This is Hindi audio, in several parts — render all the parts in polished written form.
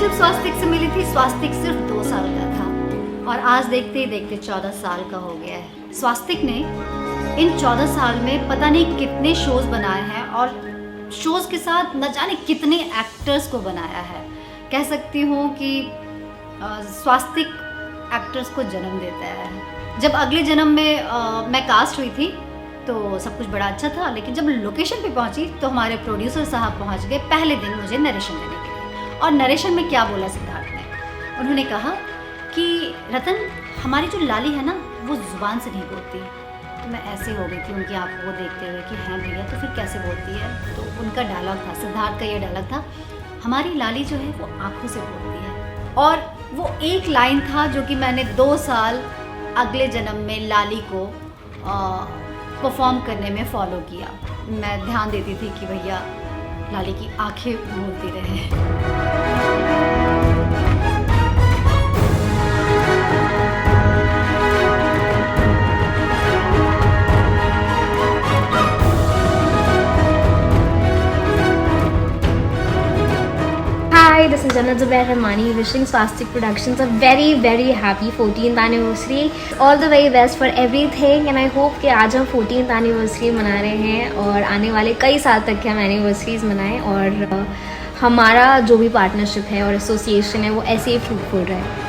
जब स्वास्तिक से मिली थी, स्वास्तिक सिर्फ 2 साल का था और आज देखते ही देखते 14 साल का हो गया है। स्वास्तिक ने इन 14 साल में पता नहीं कितने शोज़ बनाए हैं और शोज़ के साथ न जाने कितने एक्टर्स को बनाया है। कह सकती हूँ कि स्वास्तिक एक्टर्स को जन्म देता है। जब अगले जन्म में मैं कास्ट हुई थी तो सब कुछ बड़ा अच्छा था, लेकिन जब लोकेशन पे पहुंची तो हमारे प्रोड्यूसर साहब पहुंच गए पहले दिन मुझे नरेशन देने के लिए। और नरेशन में क्या बोला सिद्धार्थ ने, उन्होंने कहा कि रतन, हमारी जो लाली है ना वो ज़ुबान से नहीं बोलती। तो मैं ऐसे हो गई थी उनकी आंखों को देखते हुए कि हैं भैया तो फिर कैसे बोलती है। तो उनका डायलॉग था, सिद्धार्थ का ये डायलॉग था, हमारी लाली जो है वो आँखों से बोलती है। और वो एक लाइन था जो कि मैंने 2 साल अगले जन्म में लाली को परफॉर्म करने में फॉलो किया। मैं ध्यान देती थी कि भैया लाली की आंखें बोलती रहे। Hi, this is Jannat Zubair Rahmani wishing Swastik Productions a very very happy 14th anniversary. All the very best for everything and I hope कि आज हम 14th anniversary मना रहे हैं और आने वाले कई साल तक के हम एनिवर्सरीज मनाएं और हमारा जो भी पार्टनरशिप है और एसोसिएशन है वो ऐसे ही फ्रूटफुल रहे।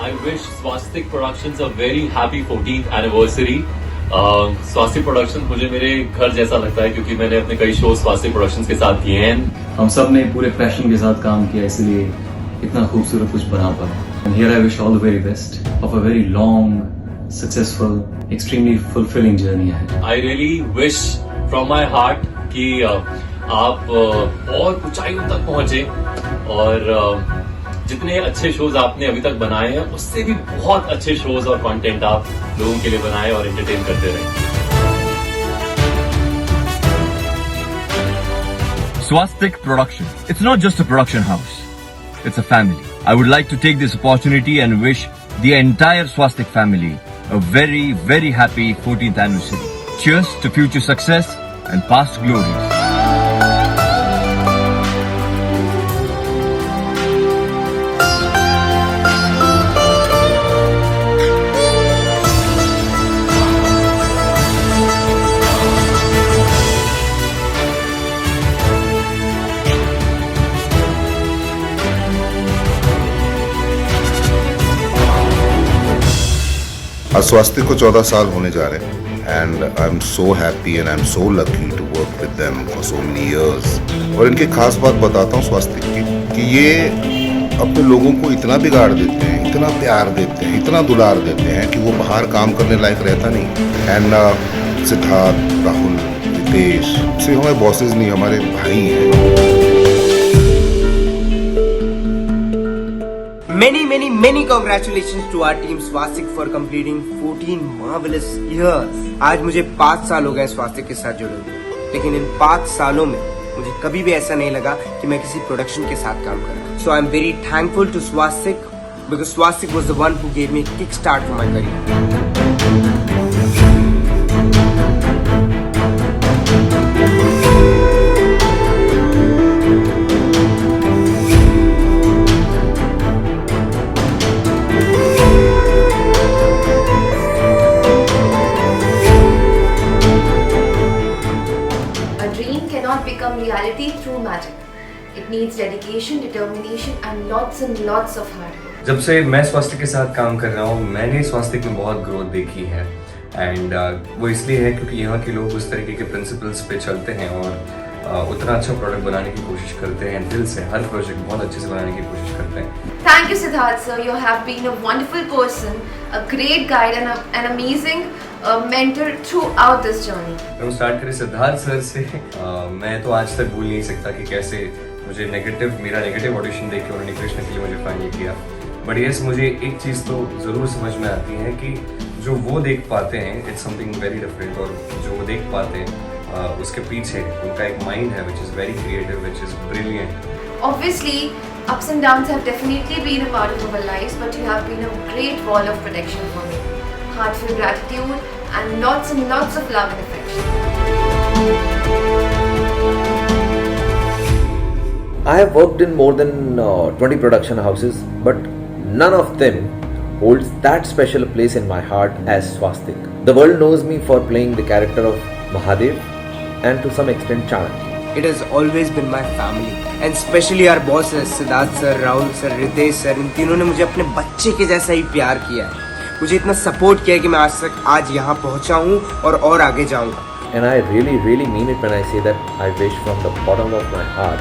I wish Swastik Productions a very happy 14th anniversary. Swastik Productions मुझे मेरे घर जैसा लगता है क्योंकि मैंने अपने कई शो Swastik Productions के साथ किए हैं। हम सब ने पूरे पैशन के साथ काम किया, इसलिए इतना खूबसूरत कुछ बना पाए। And here I wish all the very best of a very long, successful, extremely fulfilling journey ahead. I really wish from my heart कि आप और ऊंचाइयों तक पहुंचे और जितने अच्छे शोज आपने अभी तक बनाए हैं उससे भी बहुत अच्छे शोज और कंटेंट आप लोगों के लिए बनाए और एंटरटेन करते रहे। Swastik Production. It's not just a production house. It's a family. I would like to take this opportunity and wish the entire Swastik family a very, very happy 14th anniversary. Cheers to future success and past glories. आज स्वास्तिक को 14 साल होने जा रहे हैं and I am so happy and I am so lucky to work with them for so many years. और इनकी खास बात बताता हूँ स्वास्तिक की कि ये अपने लोगों को इतना बिगाड़ देते हैं, इतना प्यार देते हैं, इतना दुलार देते हैं कि वो बाहर काम करने लायक रहता नहीं। एंड सिद्धार्थ, राहुल, रितेश सिर्फ हमारे बॉसेज नहीं, हमारे भाई हैं। Many congratulations to our team Swastik for completing 14 marvelous years. आज मुझे 5 साल हो गए स्वास्तिक के साथ जुड़े हुए, लेकिन इन 5 सालों में मुझे कभी भी ऐसा नहीं लगा कि मैं किसी प्रोडक्शन के साथ काम कर रहा हूँ। So I'm very thankful to Swastik because Swastik was the one who gave me a kick start for my career. Become reality through magic. It needs dedication, determination and lots of hard work. जब से मैं स्वास्तिक के साथ काम कर रहा हूँ मैंने स्वास्तिक में बहुत ग्रोथ देखी है एंड वो इसलिए है क्योंकि यहाँ के लोग उस तरीके के प्रिंसिपल्स पे चलते हैं और उतना अच्छा प्रोडक्ट बनाने की कोशिश करते हैं, दिल से हर प्रोजेक्ट बहुत अच्छे से बनाने की कोशिश करते हैं। Thank you Siddharth sir, you have been a wonderful person, a great guide and an amazing mentor throughout this journey. हम स्टार्ट करें सिद्धार्थ सर से। मैं तो आज तक भूल नहीं सकता कि कैसे मुझे मेरा नेगेटिव ऑडिशन देख के उन्होंने कृष्ण के लिए मुझे फाइनल किया। बट यस, मुझे एक चीज़ तो ज़रूर समझ में आती है कि जो वो देख पाते हैं इट्स समथिंग वेरी डिफरेंट और जो वो देख पाते हैं उसके पीछे उनका एक माइंड है which is very creative, which is brilliant. Obviously Ups and downs have definitely been a part of our lives, but you have been a great wall of protection for me. Heartfelt gratitude and lots of love and affection. I have worked in more than 20 production houses, but none of them holds that special place in my heart as Swastik. The world knows me for playing the character of Mahadev and to some extent Chanakya. It has always been my family and especially our bosses Siddharth sir, Rahul sir, Ritesh sir, इन तीनों ने मुझे अपने बच्चे के जैसा ही प्यार किया है, मुझे इतना सपोर्ट किया है कि मैं आज यहाँ पहुँचा हूँ और आगे जाऊँगा. And I really mean it when I say that I wish from the bottom of my heart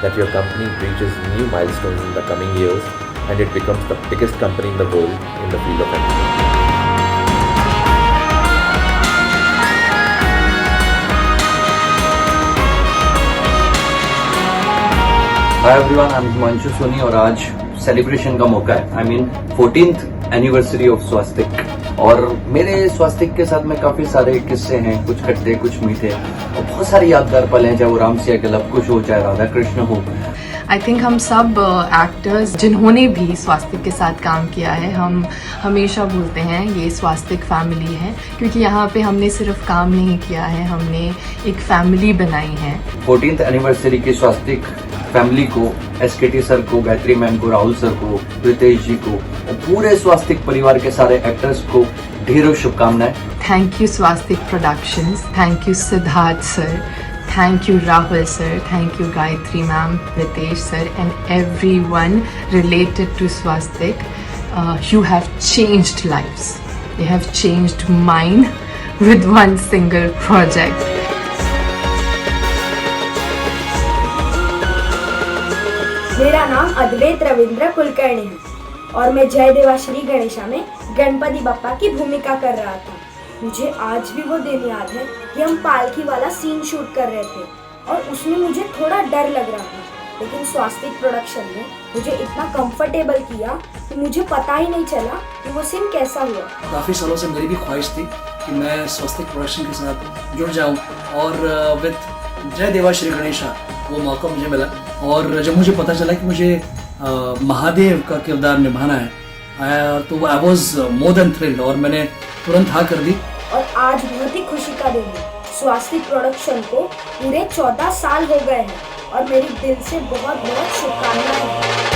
that your company reaches new milestones in the coming years and it becomes the biggest company in the world in the field of entertainment. Hi everyone, I am Himanshu Soni और आज सेलिब्रेशन का मौका है. I mean 14th anniversary of Swastik. और मेरे स्वास्तिक के साथ में काफी सारे किस्से हैं, कुछ खट्टे कुछ मीठे और बहुत सारे यादगार पल हैं, चाहे वो राम सिया के लव कुश हो, चाहे राधा कृष्ण हो. आई थिंक हम सब एक्टर्स जिन्होंने भी स्वास्तिक के साथ काम किया है, हम हमेशा बोलते हैं ये स्वास्तिक फैमिली है, क्योंकि यहाँ पे हमने सिर्फ काम नहीं किया है, हमने एक फैमिली बनाई है. 14th एनिवर्सरी की स्वास्तिक फैमिली को, SKT सर को, गायत्री मैम को, राहुल सर को, रितेश जी को और पूरे स्वास्तिक परिवार के सारे एक्टर्स को ढेरों शुभकामनाएं. Thank you Swastik productions, thank you Siddharth sir, thank you Rahul sir, thank you Gayatri ma'am, Ritesh sir and everyone related to Swastik. You have changed lives. You have changed mine with one single project. मेरा नाम अद्वैत रविंद्र कुलकर्णी है और मैं जय देवाश्री गणेशा में गणपति बप्पा की भूमिका कर रहा था. मुझे आज भी वो दिन याद है कि हम पालकी वाला सीन शूट कर रहे थे और उसमें मुझे थोड़ा डर लग रहा था, लेकिन स्वास्तिक प्रोडक्शन ने मुझे इतना कंफर्टेबल किया कि मुझे पता ही नहीं चला कि वो सीन कैसा हुआ. काफ़ी सालों से मेरी भी ख्वाहिश थी कि मैं स्वास्तिक प्रोडक्शन के साथ जुड़ जाऊं और विद जय देवाश्री गणेशा वो मौका मुझे मिला. और जब मुझे पता चला कि मुझे महादेव का किरदार निभाना है तो I was more than thrilled और मैंने तुरंत हाँ कर दी. और आज बहुत ही खुशी का दिन है. स्वास्तिक प्रोडक्शन को पूरे 14 साल हो गए हैं और मेरी दिल से बहुत शुभकामनाएं हैं.